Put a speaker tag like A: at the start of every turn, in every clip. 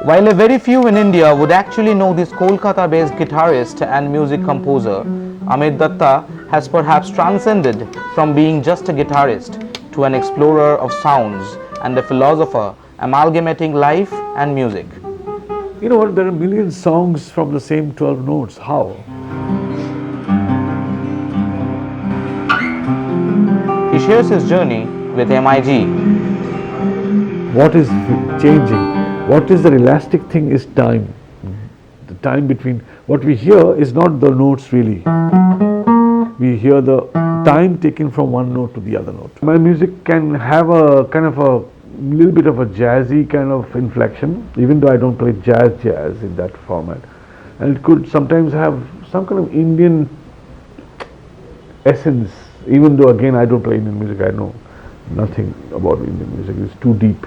A: While a very few in India would actually know this Kolkata-based guitarist and music composer, Amyt Datta has perhaps transcended from being just a guitarist to an explorer of sounds and a philosopher amalgamating life and music.
B: You know what, there are a million songs from the same 12 notes. How?
A: He shares his journey with MIT.
B: What is changing? What is the elastic thing is time. The time between what we hear is not the notes really. We hear the time taken from one note to the other note. My music can have a kind of a little bit of a jazzy kind of inflection, even though I don't play jazz in that format. And it could sometimes have some kind of Indian essence, even though again I don't play Indian music, I know nothing about Indian music, it's too deep.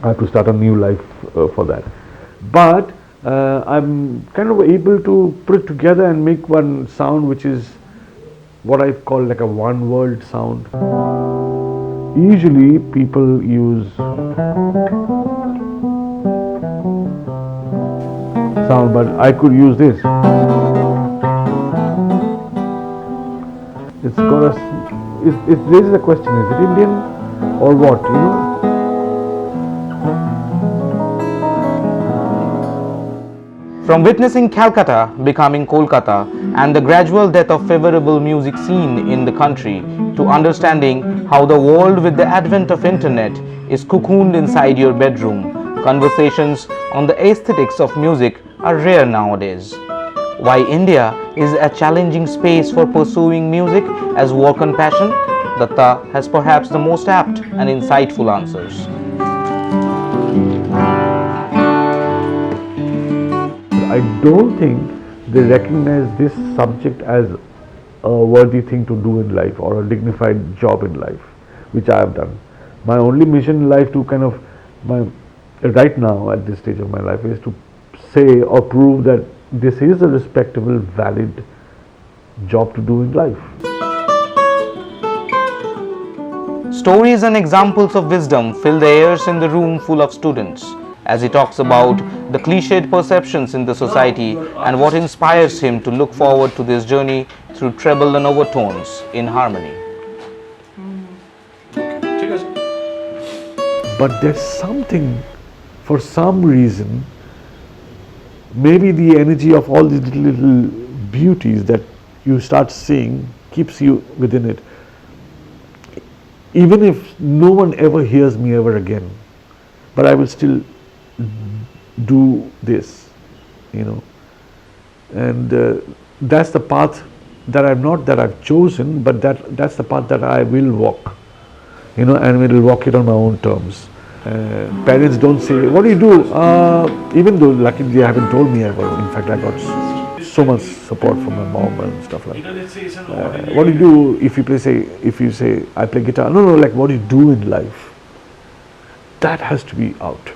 B: I have to start a new life for that. But I'm kind of able to put it together and make one sound which is what I call like a one world sound. Usually people use sound, but I could use this. It's got a, it raises a question, is it Indian or what, you know?
A: From witnessing Calcutta becoming Kolkata and the gradual death of favorable music scene in the country to understanding how the world with the advent of internet is cocooned inside your bedroom, conversations on the aesthetics of music are rare nowadays. Why India is a challenging space for pursuing music as work and passion, Datta has perhaps the most apt and insightful answers.
B: I don't think they recognize this subject as a worthy thing to do in life or a dignified job in life, which I have done. My only mission in life to kind of, right now at this stage of my life, is to say or prove that this is a respectable, valid job to do in life.
A: Stories and examples of wisdom fill the airs in the room full of students as he talks about the clichéd perceptions in the society and what inspires him to look forward to this journey through treble and overtones in harmony.
B: But there's something, for some reason, maybe the energy of all these little beauties that you start seeing keeps you within it. Even if no one ever hears me ever again, but I will still do this, you know, and that's the path that I've chosen, but that's the path that I will walk, you know, and will walk it on my own terms. Parents don't say, what do you do? Even though luckily they haven't told me ever. In fact, I got so much support from my mom and stuff like that. What do you do if you say I play guitar? No, like what do you do in life? That has to be out.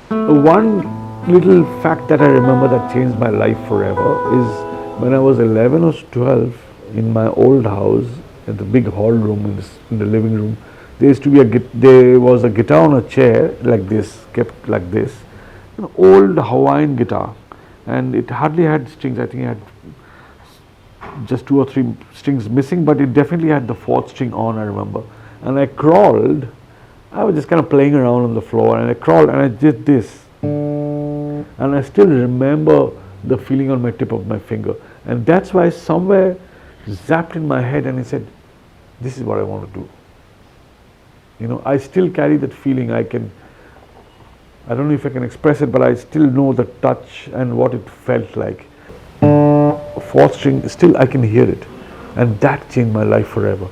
B: One little fact that I remember that changed my life forever is when I was 11 or 12 in my old house, in the big hall room in the living room, there was a guitar on a chair like this, kept like this, an old Hawaiian guitar, and it hardly had strings. I think it had just 2 or 3 strings missing, but it definitely had the 4th string on, I remember. And I was just kind of playing around on the floor, and I crawled and I did this, and I still remember the feeling on my tip of my finger, and that's why somewhere zapped in my head and I said, this is what I want to do. You know, I still carry that feeling. I don't know if I can express it, but I still know the touch and what it felt like. 4th string, still I can hear it, and that changed my life forever.